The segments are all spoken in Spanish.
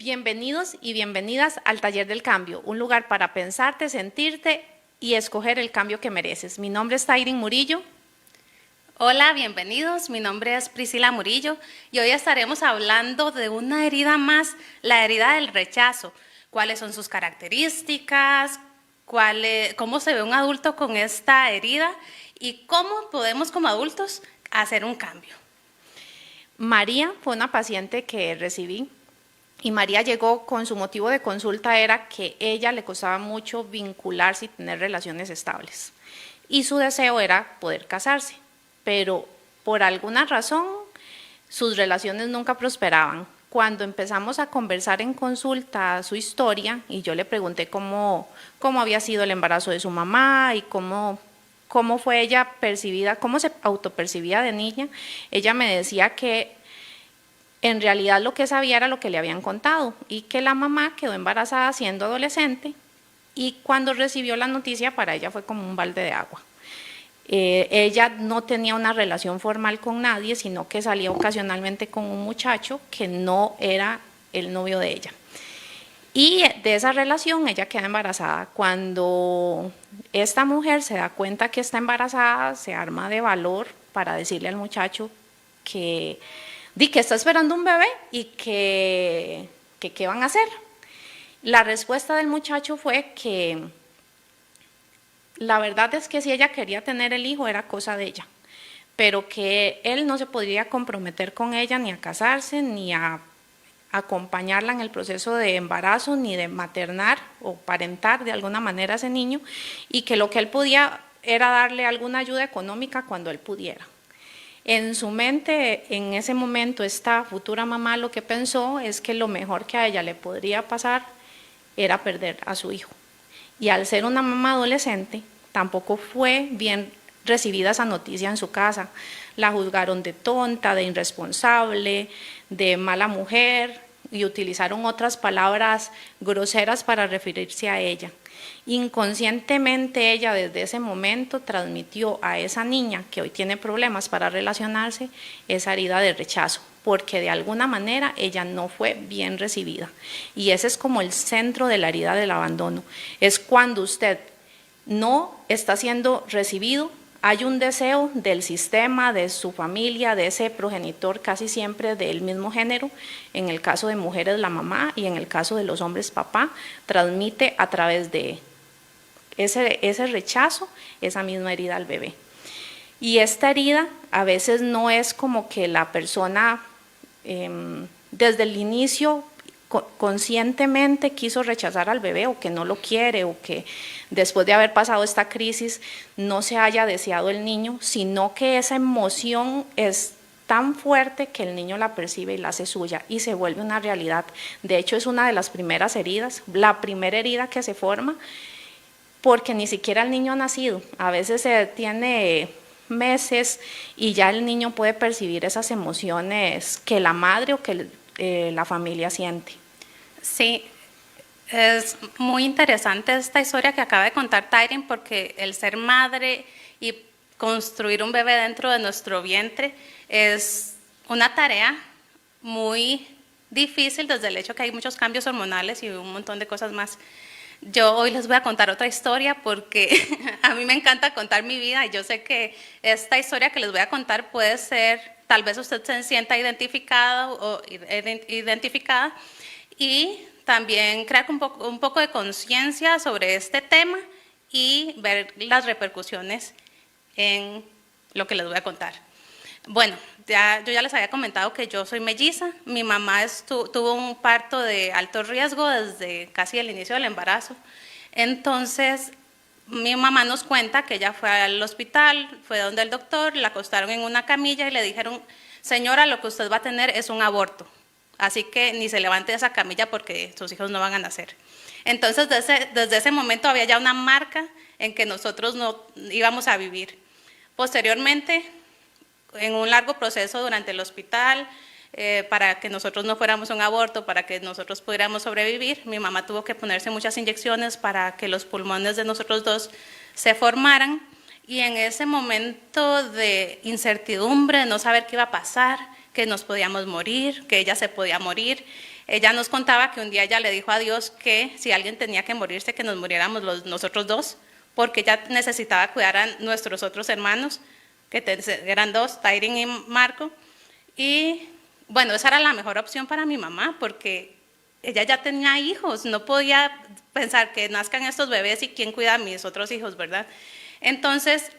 Bienvenidos y bienvenidas al Taller del Cambio, un lugar para pensarte, sentirte y escoger el cambio que mereces. Mi nombre es Tairin Murillo. Hola, bienvenidos. Mi nombre es Priscila Murillo y hoy estaremos hablando de una herida más, la herida del rechazo. ¿Cuáles son sus características? ¿Cómo se ve un adulto con esta herida? ¿Y cómo podemos como adultos hacer un cambio? María fue una paciente que recibí y María llegó con su motivo de consulta era que ella le costaba mucho vincularse y tener relaciones estables. Y su deseo era poder casarse, pero por alguna razón sus relaciones nunca prosperaban. Cuando empezamos a conversar en consulta su historia y yo le pregunté cómo había sido el embarazo de su mamá y cómo fue ella percibida, cómo se autopercibía de niña, ella me decía que en realidad lo que sabía era lo que le habían contado y que la mamá quedó embarazada siendo adolescente y cuando recibió la noticia para ella fue como un balde de agua. Ella no tenía una relación formal con nadie, sino que salía ocasionalmente con un muchacho que no era el novio de ella. Y de esa relación ella queda embarazada. Cuando esta mujer se da cuenta que está embarazada, se arma de valor para decirle al muchacho que está esperando un bebé y que qué van a hacer. La respuesta del muchacho fue que la verdad es que si ella quería tener el hijo era cosa de ella, pero que él no se podría comprometer con ella ni a casarse, ni a acompañarla en el proceso de embarazo, ni de maternar o parentar de alguna manera a ese niño, y que lo que él podía era darle alguna ayuda económica cuando él pudiera. En su mente, en ese momento, esta futura mamá lo que pensó es que lo mejor que a ella le podría pasar era perder a su hijo. Y al ser una mamá adolescente, tampoco fue bien recibida esa noticia en su casa. La juzgaron de tonta, de irresponsable, de mala mujer y utilizaron otras palabras groseras para referirse a ella. Inconscientemente ella desde ese momento transmitió a esa niña que hoy tiene problemas para relacionarse esa herida de rechazo, porque de alguna manera ella no fue bien recibida. Y ese es como el centro de la herida del abandono. Es cuando usted no está siendo recibido, hay un deseo del sistema, de su familia, de ese progenitor casi siempre del mismo género, en el caso de mujeres la mamá y en el caso de los hombres papá, transmite a través de ese rechazo, esa misma herida al bebé. Y esta herida a veces no es como que la persona desde el inicio conscientemente quiso rechazar al bebé o que no lo quiere o que después de haber pasado esta crisis no se haya deseado el niño, sino que esa emoción es tan fuerte que el niño la percibe y la hace suya y se vuelve una realidad. De hecho es una de las primeras heridas, la primera herida que se forma porque ni siquiera el niño ha nacido, a veces se tiene meses y ya el niño puede percibir esas emociones que la madre o que la familia siente. Sí, es muy interesante esta historia que acaba de contar Tairin porque el ser madre y construir un bebé dentro de nuestro vientre es una tarea muy difícil desde el hecho que hay muchos cambios hormonales y un montón de cosas más. Yo hoy les voy a contar otra historia porque a mí me encanta contar mi vida y yo sé que esta historia que les voy a contar puede ser, tal vez usted se sienta identificado o identificada y también crear un poco de conciencia sobre este tema y ver las repercusiones en lo que les voy a contar. Bueno, yo ya les había comentado que yo soy melliza, mi mamá tuvo un parto de alto riesgo desde casi el inicio del embarazo, entonces mi mamá nos cuenta que ella fue al hospital, fue donde el doctor, la acostaron en una camilla y le dijeron, señora, lo que usted va a tener es un aborto, así que ni se levante de esa camilla porque sus hijos no van a nacer. Entonces desde ese momento había ya una marca en que nosotros no íbamos a vivir. Posteriormente, en un largo proceso durante el hospital, para que nosotros no fuéramos a un aborto, para que nosotros pudiéramos sobrevivir, mi mamá tuvo que ponerse muchas inyecciones para que los pulmones de nosotros dos se formaran y en ese momento de incertidumbre, de no saber qué iba a pasar, que nos podíamos morir, que ella se podía morir. Ella nos contaba que un día ella le dijo a Dios que si alguien tenía que morirse, que nos muriéramos nosotros dos, porque ella necesitaba cuidar a nuestros otros hermanos, que eran dos, Tyrin y Marco. Y bueno, esa era la mejor opción para mi mamá, porque ella ya tenía hijos, no podía pensar que nazcan estos bebés y quién cuida a mis otros hijos, ¿verdad? Entonces,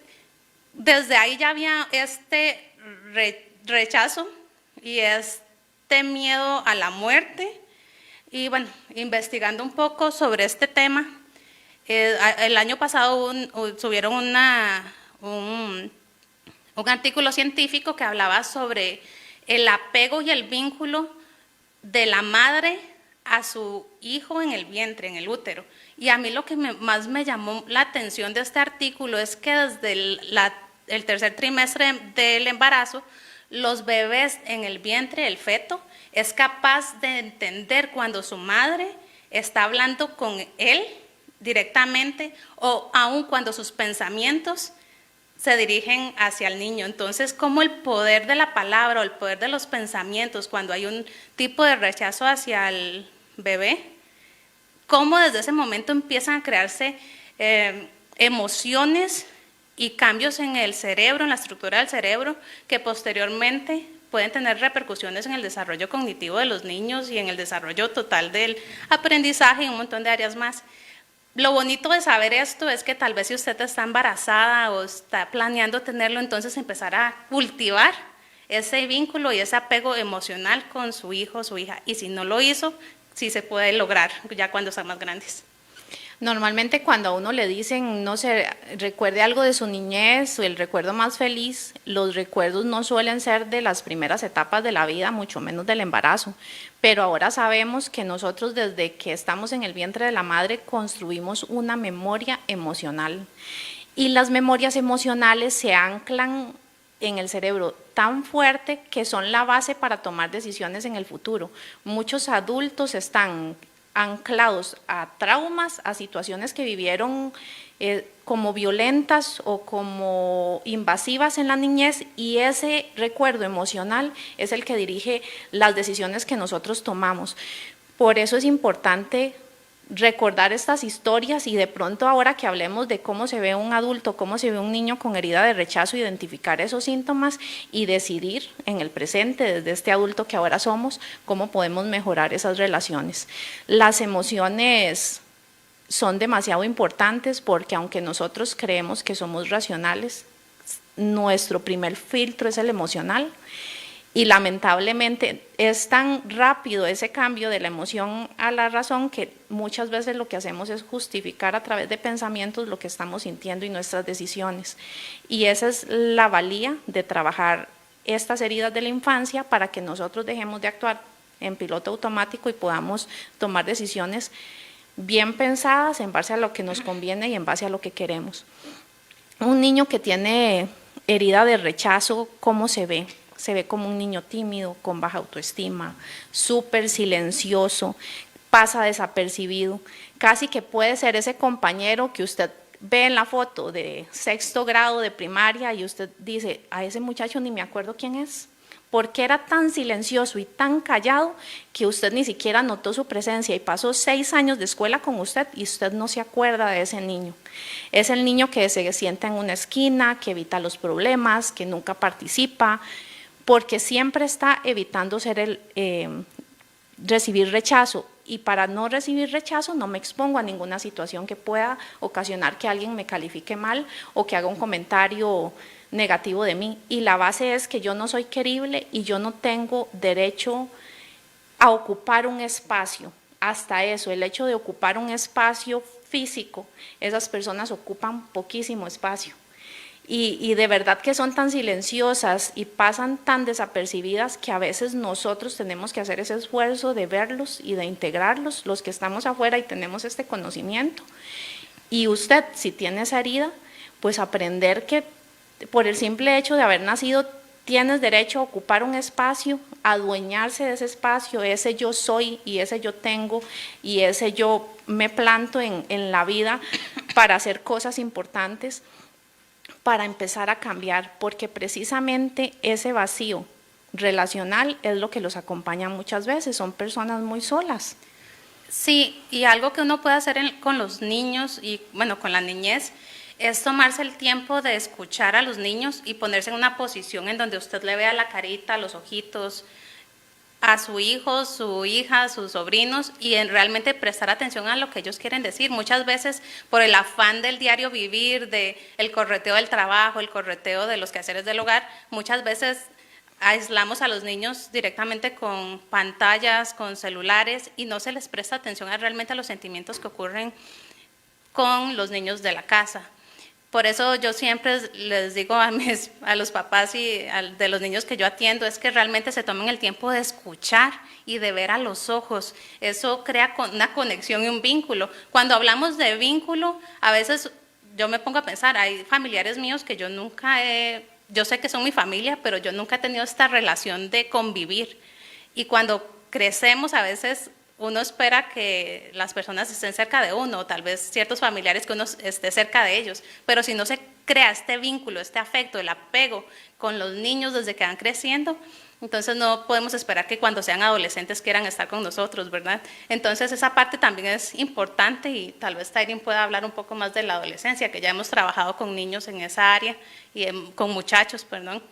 desde ahí ya había este rechazo y este miedo a la muerte. Y bueno, investigando un poco sobre este tema, el año pasado subieron un artículo científico que hablaba sobre el apego y el vínculo de la madre a su hijo en el vientre, en el útero. Y a mí lo que más me llamó la atención de este artículo es que desde el tercer trimestre del embarazo, los bebés en el vientre, el feto, es capaz de entender cuando su madre está hablando con él directamente o aun cuando sus pensamientos se dirigen hacia el niño. Entonces, como el poder de la palabra o el poder de los pensamientos, cuando hay un tipo de rechazo hacia el bebé, cómo desde ese momento empiezan a crearse emociones y cambios en el cerebro, en la estructura del cerebro, que posteriormente pueden tener repercusiones en el desarrollo cognitivo de los niños y en el desarrollo total del aprendizaje y un montón de áreas más. Lo bonito de saber esto es que tal vez si usted está embarazada o está planeando tenerlo, entonces empezar a cultivar ese vínculo y ese apego emocional con su hijo o su hija. Y si no lo hizo, sí se puede lograr ya cuando están más grandes. Normalmente cuando a uno le dicen, no sé, recuerde algo de su niñez o el recuerdo más feliz, los recuerdos no suelen ser de las primeras etapas de la vida, mucho menos del embarazo. Pero ahora sabemos que nosotros desde que estamos en el vientre de la madre construimos una memoria emocional. Y las memorias emocionales se anclan en el cerebro tan fuerte que son la base para tomar decisiones en el futuro. Muchos adultos están anclados a traumas, a situaciones que vivieron como violentas o como invasivas en la niñez, y ese recuerdo emocional es el que dirige las decisiones que nosotros tomamos. Por eso es importante recordar estas historias y de pronto ahora que hablemos de cómo se ve un adulto, cómo se ve un niño con herida de rechazo, identificar esos síntomas y decidir en el presente, desde este adulto que ahora somos, cómo podemos mejorar esas relaciones. Las emociones son demasiado importantes porque aunque nosotros creemos que somos racionales, nuestro primer filtro es el emocional. Y lamentablemente es tan rápido ese cambio de la emoción a la razón que muchas veces lo que hacemos es justificar a través de pensamientos lo que estamos sintiendo y nuestras decisiones. Y esa es la valía de trabajar estas heridas de la infancia para que nosotros dejemos de actuar en piloto automático y podamos tomar decisiones bien pensadas en base a lo que nos conviene y en base a lo que queremos. Un niño que tiene herida de rechazo, ¿cómo se ve? Se ve como un niño tímido, con baja autoestima, súper silencioso, pasa desapercibido, casi que puede ser ese compañero que usted ve en la foto de sexto grado de primaria y usted dice, a ese muchacho ni me acuerdo quién es, porque era tan silencioso y tan callado que usted ni siquiera notó su presencia y pasó 6 años de escuela con usted y usted no se acuerda de ese niño. Es el niño que se sienta en una esquina, que evita los problemas, que nunca participa, porque siempre está evitando recibir rechazo, y para no recibir rechazo no me expongo a ninguna situación que pueda ocasionar que alguien me califique mal o que haga un comentario negativo de mí, y la base es que yo no soy querible y yo no tengo derecho a ocupar un espacio. Hasta eso, el hecho de ocupar un espacio físico, esas personas ocupan poquísimo espacio. Y de verdad que son tan silenciosas y pasan tan desapercibidas que a veces nosotros tenemos que hacer ese esfuerzo de verlos y de integrarlos, los que estamos afuera y tenemos este conocimiento. Y usted, si tiene esa herida, pues aprender que por el simple hecho de haber nacido tienes derecho a ocupar un espacio, a adueñarse de ese espacio, ese yo soy y ese yo tengo y ese yo me planto en la vida para hacer cosas importantes, para empezar a cambiar, porque precisamente ese vacío relacional es lo que los acompaña muchas veces, son personas muy solas. Sí, y algo que uno puede hacer con los niños y, bueno, con la niñez, es tomarse el tiempo de escuchar a los niños y ponerse en una posición en donde usted le vea la carita, los ojitos a su hijo, su hija, sus sobrinos y en realmente prestar atención a lo que ellos quieren decir. Muchas veces por el afán del diario vivir, de el correteo del trabajo, el correteo de los quehaceres del hogar, muchas veces aislamos a los niños directamente con pantallas, con celulares y no se les presta atención realmente a los sentimientos que ocurren con los niños de la casa. Por eso yo siempre les digo a los papás y de los niños que yo atiendo, es que realmente se tomen el tiempo de escuchar y de ver a los ojos. Eso crea una conexión y un vínculo. Cuando hablamos de vínculo, a veces yo me pongo a pensar, hay familiares míos que yo yo sé que son mi familia, pero yo nunca he tenido esta relación de convivir. Y cuando crecemos, a veces uno espera que las personas estén cerca de uno, o tal vez ciertos familiares que uno esté cerca de ellos, pero si no se crea este vínculo, este afecto, el apego con los niños desde que van creciendo, entonces no podemos esperar que cuando sean adolescentes quieran estar con nosotros, ¿verdad? Entonces esa parte también es importante y tal vez Tyrin pueda hablar un poco más de la adolescencia, que ya hemos trabajado con niños en esa área, y con muchachos, perdón.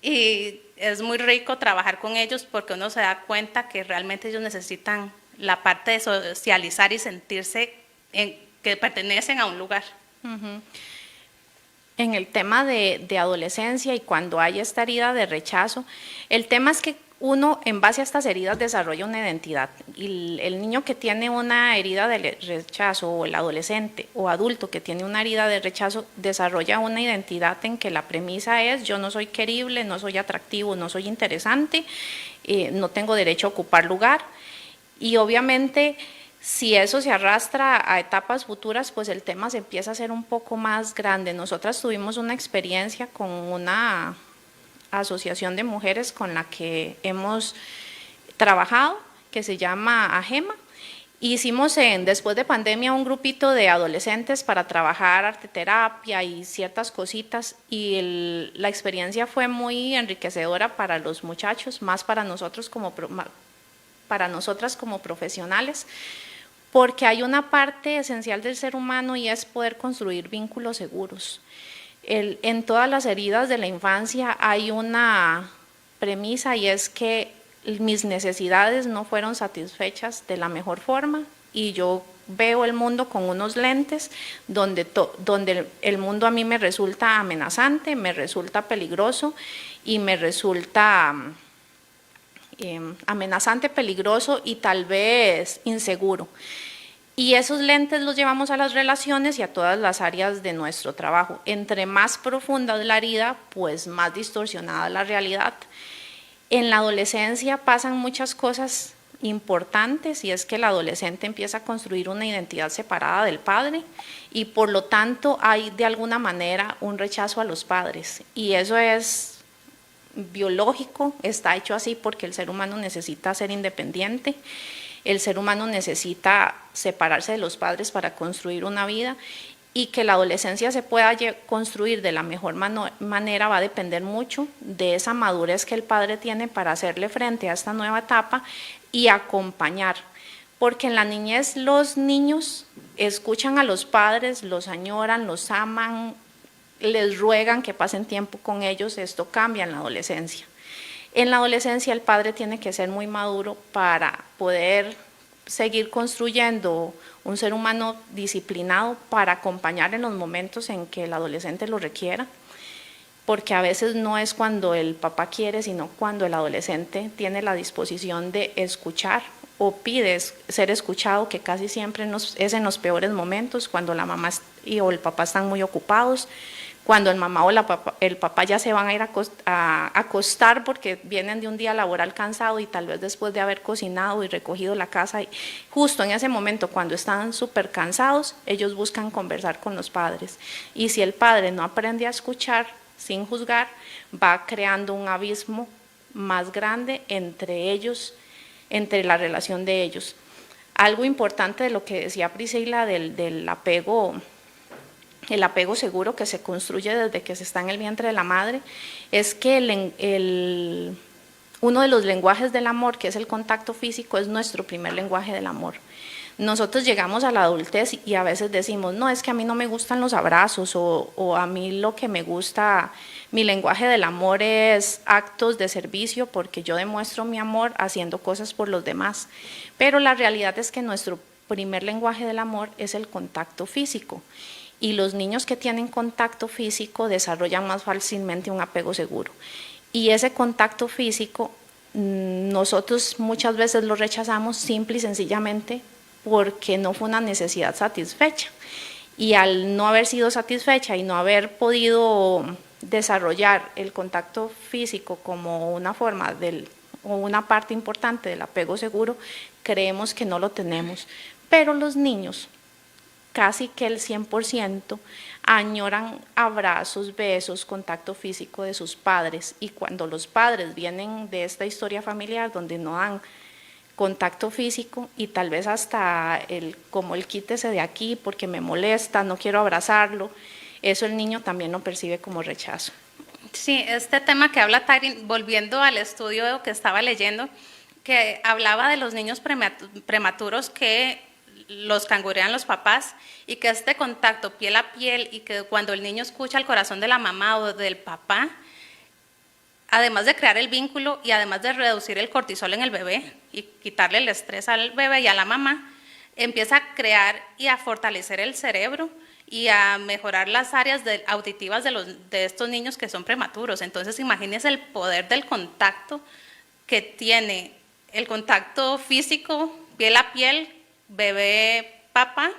Y es muy rico trabajar con ellos porque uno se da cuenta que realmente ellos necesitan la parte de socializar y sentirse que pertenecen a un lugar. Uh-huh. En el tema de adolescencia y cuando hay esta herida de rechazo, el tema es que uno en base a estas heridas desarrolla una identidad y el niño que tiene una herida de rechazo o el adolescente o adulto que tiene una herida de rechazo desarrolla una identidad en que la premisa es yo no soy querible, no soy atractivo, no soy interesante, no tengo derecho a ocupar lugar y obviamente si eso se arrastra a etapas futuras, pues el tema se empieza a hacer un poco más grande. Nosotras tuvimos una experiencia con una asociación de mujeres con la que hemos trabajado, que se llama AGEMA. Hicimos después de pandemia un grupito de adolescentes para trabajar arteterapia y ciertas cositas y la experiencia fue muy enriquecedora para los muchachos, más para nosotros para nosotras como profesionales, porque hay una parte esencial del ser humano y es poder construir vínculos seguros. En todas las heridas de la infancia hay una premisa y es que mis necesidades no fueron satisfechas de la mejor forma y yo veo el mundo con unos lentes donde el mundo a mí me resulta amenazante, me resulta peligroso y me resulta amenazante, peligroso y tal vez inseguro. Y esos lentes los llevamos a las relaciones y a todas las áreas de nuestro trabajo. Entre más profunda es la herida, pues más distorsionada la realidad. En la adolescencia pasan muchas cosas importantes y es que el adolescente empieza a construir una identidad separada del padre y por lo tanto hay de alguna manera un rechazo a los padres y eso es biológico, está hecho así porque el ser humano necesita ser independiente. El ser humano necesita separarse de los padres para construir una vida y que la adolescencia se pueda construir de la mejor manera va a depender mucho de esa madurez que el padre tiene para hacerle frente a esta nueva etapa y acompañar. Porque en la niñez los niños escuchan a los padres, los añoran, los aman, les ruegan que pasen tiempo con ellos, esto cambia en la adolescencia. En la adolescencia el padre tiene que ser muy maduro para poder seguir construyendo un ser humano disciplinado para acompañar en los momentos en que el adolescente lo requiera, porque a veces no es cuando el papá quiere, sino cuando el adolescente tiene la disposición de escuchar o pide ser escuchado, que casi siempre es en los peores momentos, cuando la mamá o el papá están muy ocupados, cuando el mamá o el papá ya se van a ir a acostar porque vienen de un día laboral cansado y tal vez después de haber cocinado y recogido la casa, y justo en ese momento cuando están súper cansados, ellos buscan conversar con los padres. Y si el padre no aprende a escuchar sin juzgar, va creando un abismo más grande entre ellos, entre la relación de ellos. Algo importante de lo que decía Priscila del apego, el apego seguro que se construye desde que se está en el vientre de la madre, es que uno de los lenguajes del amor, que es el contacto físico, es nuestro primer lenguaje del amor. Nosotros llegamos a la adultez y a veces decimos, no, es que a mí no me gustan los abrazos o a mí lo que me gusta, mi lenguaje del amor es actos de servicio porque yo demuestro mi amor haciendo cosas por los demás. Pero la realidad es que nuestro primer lenguaje del amor es el contacto físico y los niños que tienen contacto físico desarrollan más fácilmente un apego seguro. Y ese contacto físico nosotros muchas veces lo rechazamos simple y sencillamente porque no fue una necesidad satisfecha. Y al no haber sido satisfecha y no haber podido desarrollar el contacto físico como una forma o una parte importante del apego seguro, creemos que no lo tenemos. Pero los niños, casi que el 100%, añoran abrazos, besos, contacto físico de sus padres. Y cuando los padres vienen de esta historia familiar donde no dan contacto físico y tal vez hasta como el quítese de aquí porque me molesta, no quiero abrazarlo, eso el niño también lo percibe como rechazo. Sí, este tema que habla Tyrin, volviendo al estudio que estaba leyendo, que hablaba de los niños prematuros que los cangurean los papás y que este contacto piel a piel y que cuando el niño escucha el corazón de la mamá o del papá, además de crear el vínculo y además de reducir el cortisol en el bebé y quitarle el estrés al bebé y a la mamá, empieza a crear y a fortalecer el cerebro y a mejorar las áreas auditivas de estos niños que son prematuros. Entonces, imagínense el poder del contacto que tiene el contacto físico, piel a piel, bebé, papá,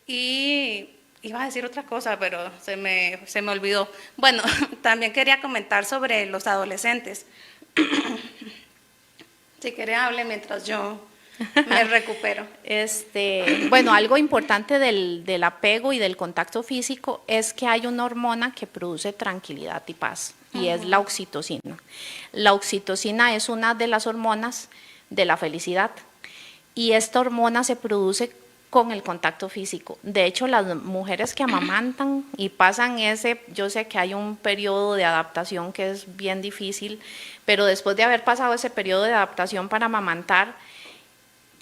y iba a decir otra cosa, pero se me olvidó. Bueno, también quería comentar sobre los adolescentes. Si quiere, hable mientras yo me recupero. Bueno, algo importante del apego y del contacto físico es que hay una hormona que produce tranquilidad y paz, y es la oxitocina. La oxitocina es una de las hormonas de la felicidad, y esta hormona se produce con el contacto físico. De hecho, las mujeres que amamantan y pasan yo sé que hay un periodo de adaptación que es bien difícil, pero después de haber pasado ese periodo de adaptación para amamantar,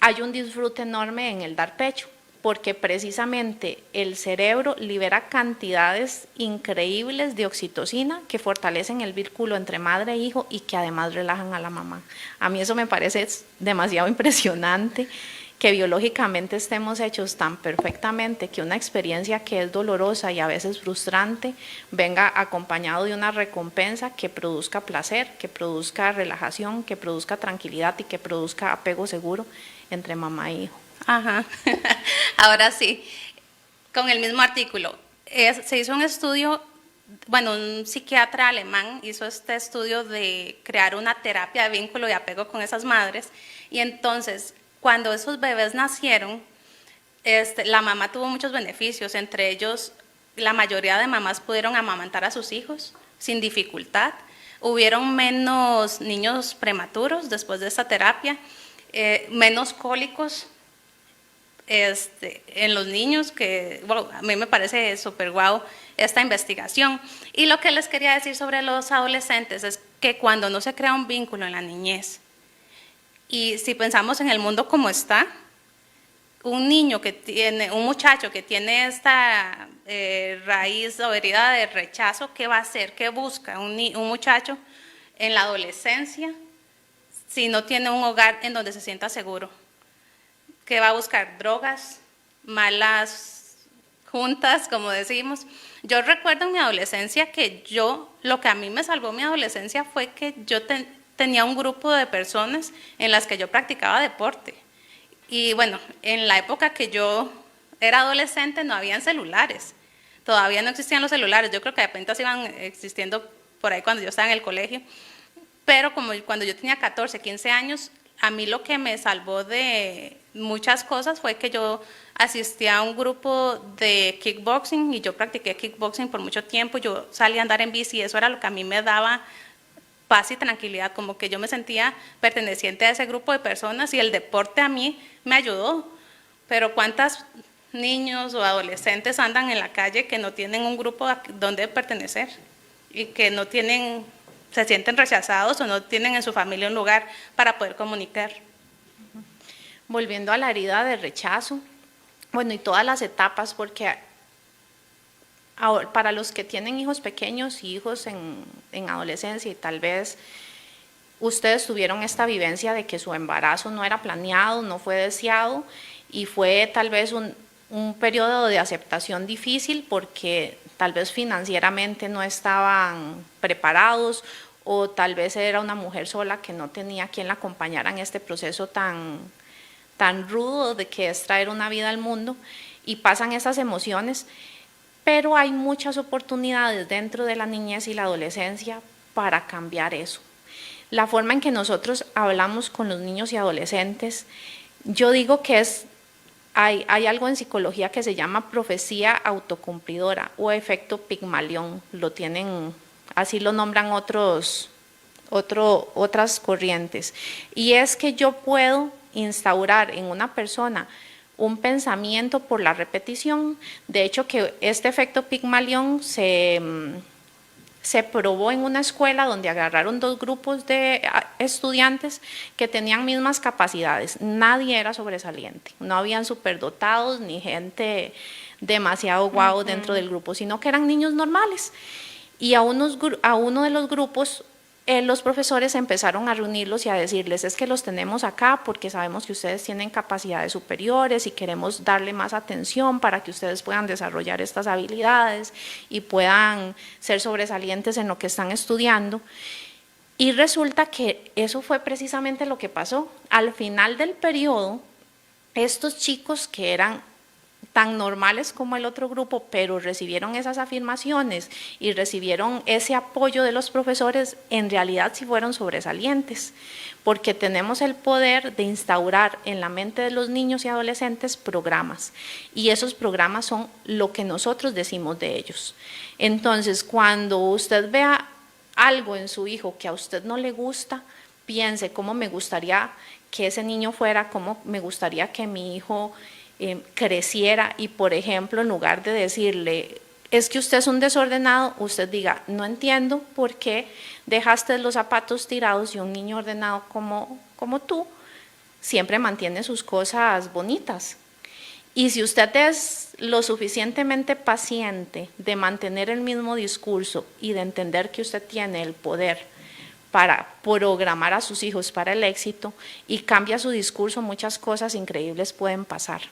hay un disfrute enorme en el dar pecho, porque precisamente el cerebro libera cantidades increíbles de oxitocina que fortalecen el vínculo entre madre e hijo y que además relajan a la mamá. A mí eso me parece demasiado impresionante, que biológicamente estemos hechos tan perfectamente que una experiencia que es dolorosa y a veces frustrante venga acompañado de una recompensa que produzca placer, que produzca relajación, que produzca tranquilidad y que produzca apego seguro entre mamá e hijo. Ajá. Ahora sí, con el mismo artículo, se hizo un estudio, bueno, un psiquiatra alemán hizo este estudio de crear una terapia de vínculo y apego con esas madres, y entonces cuando esos bebés nacieron, la mamá tuvo muchos beneficios, entre ellos la mayoría de mamás pudieron amamantar a sus hijos sin dificultad, hubieron menos niños prematuros después de esta terapia, menos cólicos en los niños, que bueno, a mí me parece súper guau esta investigación. Y lo que les quería decir sobre los adolescentes es que cuando no se crea un vínculo en la niñez, y si pensamos en el mundo como está, un muchacho que tiene esta raíz o herida de rechazo, ¿qué va a hacer? ¿Qué busca un muchacho en la adolescencia si no tiene un hogar en donde se sienta seguro? ¿Qué va a buscar? Drogas, malas juntas, como decimos. Yo recuerdo en mi adolescencia que lo que a mí me salvó mi adolescencia fue que yo tenía un grupo de personas en las que yo practicaba deporte. Y bueno, en la época que yo era adolescente no habían celulares, todavía no existían los celulares, yo creo que apenas iban existiendo por ahí cuando yo estaba en el colegio, pero como cuando yo tenía 14, 15 años, a mí lo que me salvó de muchas cosas fue que yo asistí a un grupo de kickboxing y yo practiqué kickboxing por mucho tiempo, yo salí a andar en bici y eso era lo que a mí me daba paz y tranquilidad, como que yo me sentía perteneciente a ese grupo de personas y el deporte a mí me ayudó. Pero ¿cuántos niños o adolescentes andan en la calle que no tienen un grupo donde pertenecer y que no tienen se sienten rechazados o no tienen en su familia un lugar para poder comunicar. Volviendo a la herida de rechazo, bueno, y todas las etapas, porque ahora, para los que tienen hijos pequeños y hijos en adolescencia y tal vez ustedes tuvieron esta vivencia de que su embarazo no era planeado, no fue deseado y fue tal vez un periodo de aceptación difícil porque tal vez financieramente no estaban preparados o tal vez era una mujer sola que no tenía quien la acompañara en este proceso tan rudo de que es traer una vida al mundo y pasan esas emociones, pero hay muchas oportunidades dentro de la niñez y la adolescencia para cambiar eso. La forma en que nosotros hablamos con los niños y adolescentes, yo digo que hay algo en psicología que se llama profecía autocumplidora o efecto Pigmalión, así lo nombran otras corrientes, y es que yo puedo instaurar en una persona un pensamiento por la repetición. De hecho, que este efecto Pigmalión se probó en una escuela donde agarraron 2 grupos de estudiantes que tenían mismas capacidades. Nadie era sobresaliente, no habían superdotados ni gente demasiado guau dentro del grupo, sino que eran niños normales. Y a uno de los grupos los profesores empezaron a reunirlos y a decirles, es que los tenemos acá porque sabemos que ustedes tienen capacidades superiores y queremos darle más atención para que ustedes puedan desarrollar estas habilidades y puedan ser sobresalientes en lo que están estudiando. Y resulta que eso fue precisamente lo que pasó. Al final del periodo, estos chicos que eran tan normales como el otro grupo, pero recibieron esas afirmaciones y recibieron ese apoyo de los profesores, en realidad sí fueron sobresalientes, porque tenemos el poder de instaurar en la mente de los niños y adolescentes programas, y esos programas son lo que nosotros decimos de ellos. Entonces, cuando usted vea algo en su hijo que a usted no le gusta, piense cómo me gustaría que ese niño fuera, cómo me gustaría que mi hijo creciera, y por ejemplo, en lugar de decirle, es que usted es un desordenado, usted diga, no entiendo por qué dejaste los zapatos tirados y un niño ordenado como tú siempre mantiene sus cosas bonitas. Y si usted es lo suficientemente paciente de mantener el mismo discurso y de entender que usted tiene el poder para programar a sus hijos para el éxito y cambia su discurso, muchas cosas increíbles pueden pasar.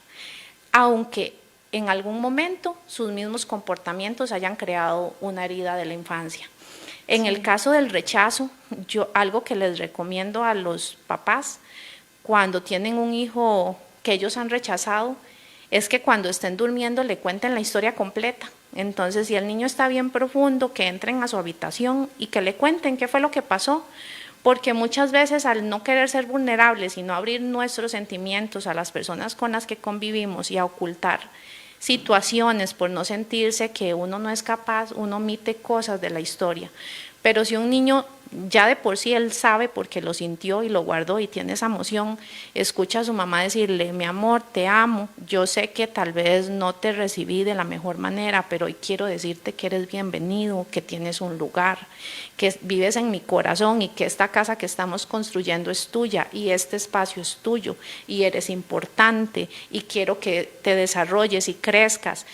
Aunque en algún momento sus mismos comportamientos hayan creado una herida de la infancia. En el caso del rechazo, algo que les recomiendo a los papás cuando tienen un hijo que ellos han rechazado, es que cuando estén durmiendo le cuenten la historia completa. Entonces, si el niño está bien profundo, que entren a su habitación y que le cuenten qué fue lo que pasó, porque muchas veces al no querer ser vulnerables y no abrir nuestros sentimientos a las personas con las que convivimos y a ocultar situaciones por no sentirse que uno no es capaz, uno omite cosas de la historia. Pero si un niño ya de por sí él sabe porque lo sintió y lo guardó y tiene esa emoción, escucha a su mamá decirle, mi amor, te amo, yo sé que tal vez no te recibí de la mejor manera, pero hoy quiero decirte que eres bienvenido, que tienes un lugar, que vives en mi corazón y que esta casa que estamos construyendo es tuya y este espacio es tuyo y eres importante y quiero que te desarrolles y crezcas.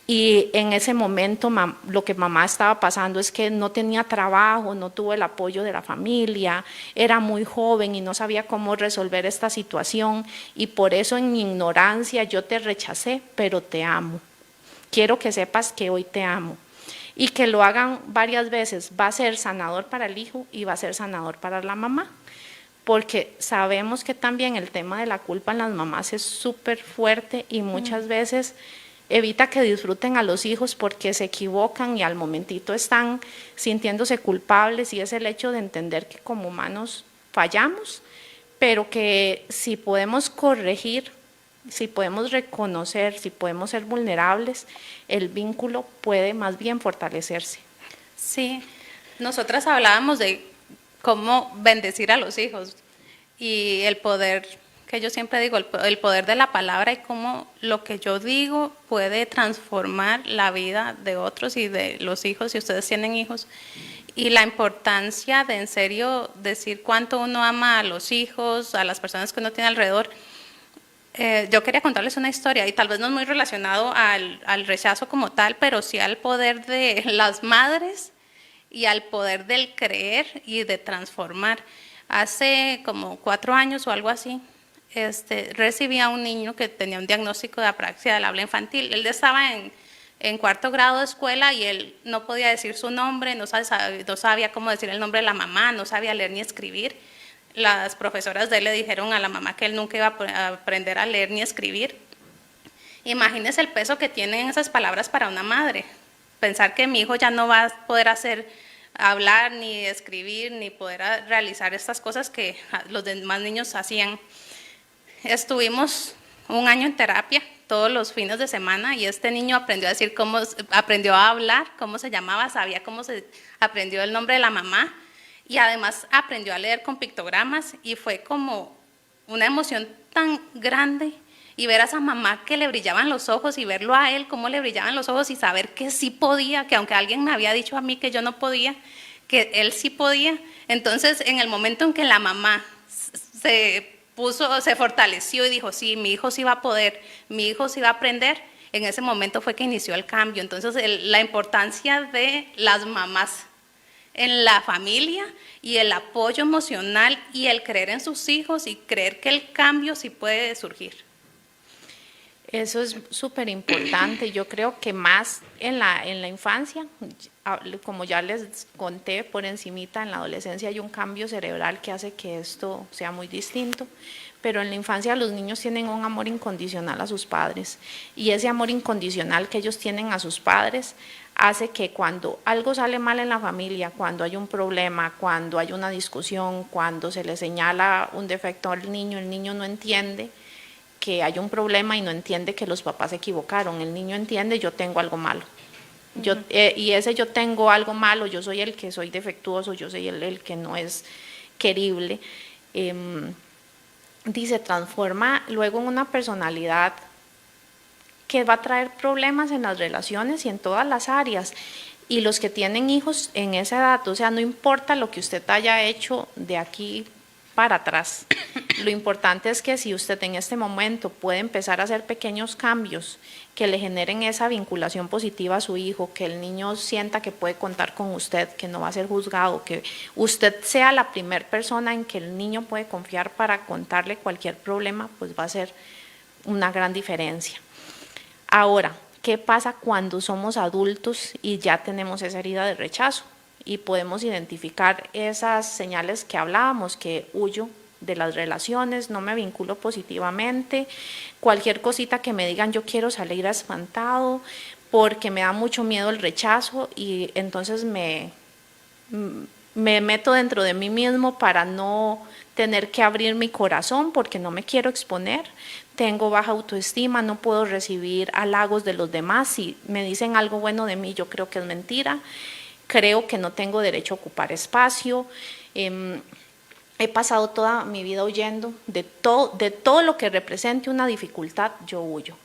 Y en ese momento lo que mamá estaba pasando es que no tenía trabajo, no tuvo el apoyo de la familia, era muy joven y no sabía cómo resolver esta situación y por eso en mi ignorancia yo te rechacé, pero te amo. Quiero que sepas que hoy te amo y que lo hagan varias veces. Va a ser sanador para el hijo y va a ser sanador para la mamá, porque sabemos que también el tema de la culpa en las mamás es súper fuerte y muchas veces evita que disfruten a los hijos porque se equivocan y al momentito están sintiéndose culpables, y es el hecho de entender que como humanos fallamos, pero que si podemos corregir, si podemos reconocer, si podemos ser vulnerables, el vínculo puede más bien fortalecerse. Sí, nosotras hablábamos de cómo bendecir a los hijos y el poder, que yo siempre digo, el poder de la palabra y cómo lo que yo digo puede transformar la vida de otros y de los hijos, si ustedes tienen hijos. Y la importancia de en serio decir cuánto uno ama a los hijos, a las personas que uno tiene alrededor. Yo quería contarles una historia y tal vez no es muy relacionado al rechazo como tal, pero sí al poder de las madres y al poder del creer y de transformar. Hace como 4 años o algo así, recibí a un niño que tenía un diagnóstico de apraxia del habla infantil. Él estaba en 4º grado de escuela y él no podía decir su nombre, no sabía cómo decir el nombre de la mamá, no sabía leer ni escribir. Las profesoras de él le dijeron a la mamá que él nunca iba a aprender a leer ni escribir. Imagínense el peso que tienen esas palabras para una madre. Pensar que mi hijo ya no va a poder hablar, ni escribir, ni poder realizar estas cosas que los demás niños hacían. Estuvimos un año en terapia, todos los fines de semana, y este niño aprendió a hablar, cómo se llamaba, sabía cómo se aprendió el nombre de la mamá, y además aprendió a leer con pictogramas, y fue como una emoción tan grande, y ver a esa mamá que le brillaban los ojos, y verlo a él cómo le brillaban los ojos, y saber que sí podía, que aunque alguien me había dicho a mí que yo no podía, que él sí podía. Entonces, en el momento en que la mamá se fortaleció y dijo, sí, mi hijo sí va a poder, mi hijo sí va a aprender, en ese momento fue que inició el cambio. Entonces, la importancia de las mamás en la familia y el apoyo emocional y el creer en sus hijos y creer que el cambio sí puede surgir. Eso es súper importante. Yo creo que más en la infancia, como ya les conté por encimita, en la adolescencia hay un cambio cerebral que hace que esto sea muy distinto, pero en la infancia los niños tienen un amor incondicional a sus padres, y ese amor incondicional que ellos tienen a sus padres hace que cuando algo sale mal en la familia, cuando hay un problema, cuando hay una discusión, cuando se le señala un defecto al niño, el niño no entiende que hay un problema y no entiende que los papás se equivocaron. El niño entiende, yo tengo algo malo. Y ese yo tengo algo malo, yo soy el que soy defectuoso, yo soy el que no es querible, se transforma luego en una personalidad que va a traer problemas en las relaciones y en todas las áreas. Y los que tienen hijos en esa edad, o sea, no importa lo que usted haya hecho de aquí para atrás, lo importante es que si usted en este momento puede empezar a hacer pequeños cambios que le generen esa vinculación positiva a su hijo, que el niño sienta que puede contar con usted, que no va a ser juzgado, que usted sea la primera persona en que el niño puede confiar para contarle cualquier problema, pues va a ser una gran diferencia. Ahora, ¿qué pasa cuando somos adultos y ya tenemos esa herida de rechazo? Y podemos identificar esas señales que hablábamos, que huyo de las relaciones, no me vinculo positivamente, cualquier cosita que me digan yo quiero salir espantado porque me da mucho miedo el rechazo, y entonces me meto dentro de mí mismo para no tener que abrir mi corazón porque no me quiero exponer. Tengo baja autoestima, no puedo recibir halagos de los demás. Si me dicen algo bueno de mí, yo creo que es mentira. Creo que no tengo derecho a ocupar espacio. He pasado toda mi vida huyendo de todo lo que represente una dificultad, yo huyo.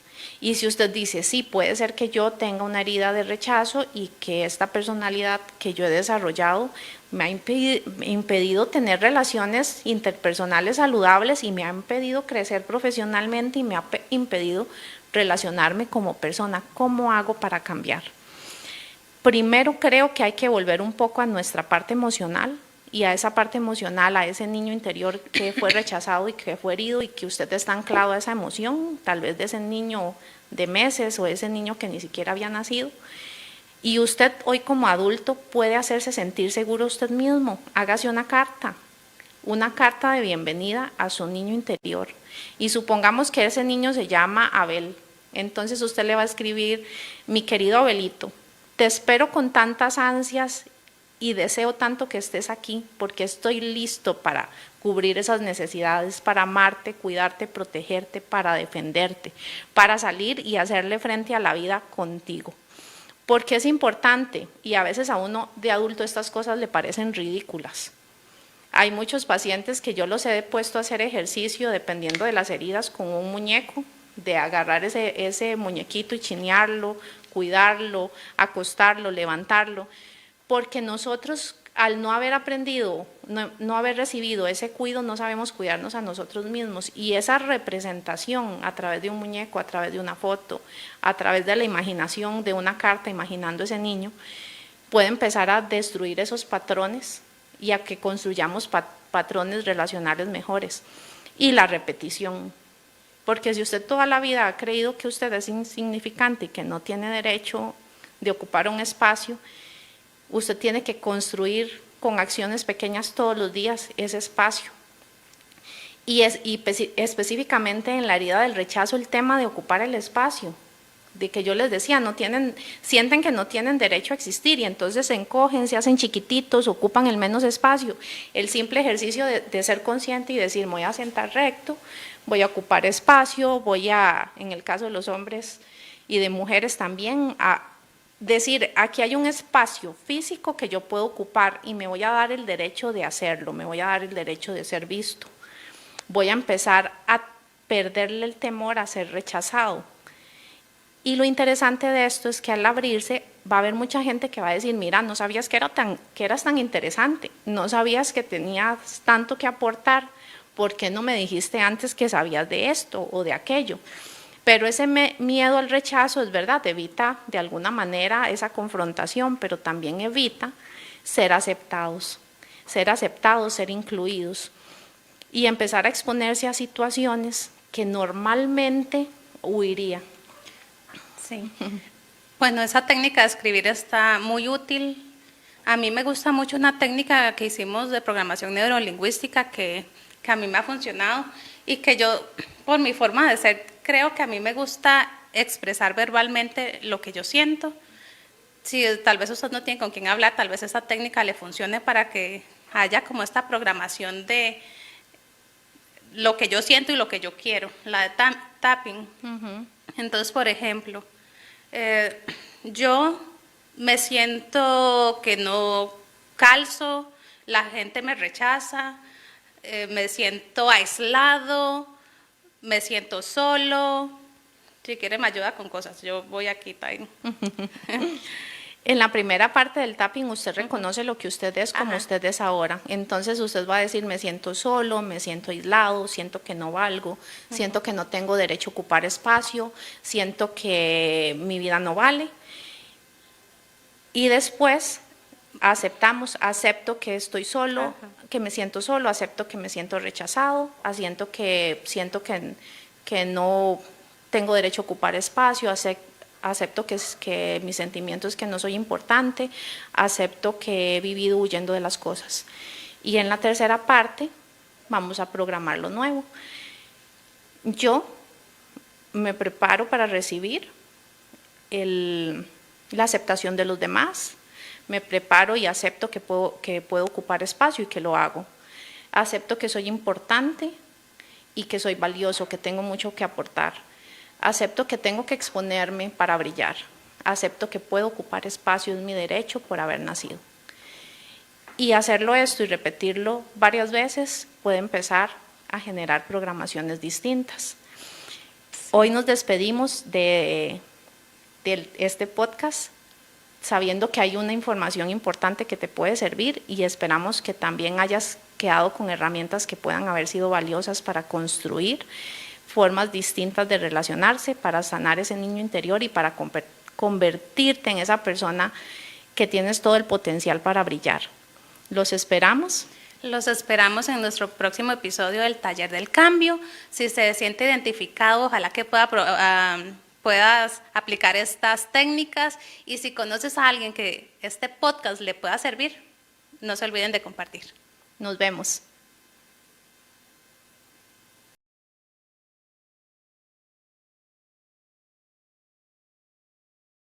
Y si usted dice, sí, puede ser que yo tenga una herida de rechazo y que esta personalidad que yo he desarrollado me ha impedido tener relaciones interpersonales saludables y me ha impedido crecer profesionalmente y me ha impedido relacionarme como persona, ¿cómo hago para cambiar? Primero creo que hay que volver un poco a nuestra parte emocional, y a esa parte emocional, a ese niño interior que fue rechazado y que fue herido y que usted está anclado a esa emoción, tal vez de ese niño de meses o ese niño que ni siquiera había nacido. Y usted hoy como adulto puede hacerse sentir seguro usted mismo. Hágase una carta de bienvenida a su niño interior. Y supongamos que ese niño se llama Abel. Entonces usted le va a escribir: mi querido Abelito, te espero con tantas ansias y deseo tanto que estés aquí porque estoy listo para cubrir esas necesidades, para amarte, cuidarte, protegerte, para defenderte, para salir y hacerle frente a la vida contigo. Porque es importante, y a veces a uno de adulto estas cosas le parecen ridículas. Hay muchos pacientes que yo los he puesto a hacer ejercicio dependiendo de las heridas con un muñeco, de agarrar ese muñequito y chinearlo, cuidarlo, acostarlo, levantarlo. porque nosotros al no haber aprendido, no haber recibido ese cuidado, no sabemos cuidarnos a nosotros mismos, y esa representación a través de un muñeco, a través de una foto, a través de la imaginación de una carta, imaginando ese niño, puede empezar a destruir esos patrones y a que construyamos patrones relacionales mejores. Y la repetición, porque si usted toda la vida ha creído que usted es insignificante y que no tiene derecho de ocupar un espacio, usted tiene que construir con acciones pequeñas todos los días ese espacio. Y específicamente en la herida del rechazo, el tema de ocupar el espacio, de que yo les decía, sienten que no tienen derecho a existir y entonces se encogen, se hacen chiquititos, ocupan el menos espacio. El simple ejercicio de ser consciente y decir, me voy a sentar recto, voy a ocupar espacio, en el caso de los hombres y de mujeres también, a decir, aquí hay un espacio físico que yo puedo ocupar y me voy a dar el derecho de hacerlo, me voy a dar el derecho de ser visto. Voy a empezar a perderle el temor a ser rechazado. Y lo interesante de esto es que al abrirse va a haber mucha gente que va a decir, mira, no sabías que eras tan interesante, no sabías que tenías tanto que aportar, ¿por qué no me dijiste antes que sabías de esto o de aquello? Pero ese miedo al rechazo, es verdad, evita de alguna manera esa confrontación, pero también evita ser aceptados, ser incluidos y empezar a exponerse a situaciones que normalmente huiría. Sí. Bueno, esa técnica de escribir está muy útil. A mí me gusta mucho una técnica que hicimos de programación neurolingüística que a mí me ha funcionado y que yo, por mi forma de ser, creo que a mí me gusta expresar verbalmente lo que yo siento. Si tal vez usted no tiene con quién hablar, tal vez esta técnica le funcione para que haya como esta programación de lo que yo siento y lo que yo quiero, la de tapping. Entonces, por ejemplo, yo me siento que no calzo, la gente me rechaza, me siento aislado, me siento solo. Si quiere me ayuda con cosas, yo voy aquí también. En la primera parte del tapping usted reconoce lo que usted es como usted es ahora. Entonces usted va a decir, me siento solo, me siento aislado, siento que no valgo, siento que no tengo derecho a ocupar espacio, siento que mi vida no vale. Y después acepto que estoy solo, que me siento solo, acepto que me siento rechazado, siento que no tengo derecho a ocupar espacio, acepto que mi sentimiento es que no soy importante, acepto que he vivido huyendo de las cosas. Y en la tercera parte vamos a programar lo nuevo. Yo me preparo para recibir la aceptación de los demás, me preparo y acepto que puedo ocupar espacio y que lo hago. Acepto que soy importante y que soy valioso, que tengo mucho que aportar. Acepto que tengo que exponerme para brillar. Acepto que puedo ocupar espacio, es mi derecho por haber nacido. Y hacerlo esto y repetirlo varias veces puede empezar a generar programaciones distintas. Hoy nos despedimos de este podcast sabiendo que hay una información importante que te puede servir y esperamos que también hayas quedado con herramientas que puedan haber sido valiosas para construir formas distintas de relacionarse, para sanar ese niño interior y para convertirte en esa persona que tienes todo el potencial para brillar. Los esperamos. Los esperamos en nuestro próximo episodio del Taller del Cambio. Si se siente identificado, ojalá que puedas aplicar estas técnicas y si conoces a alguien que este podcast le pueda servir, no se olviden de compartir. Nos vemos.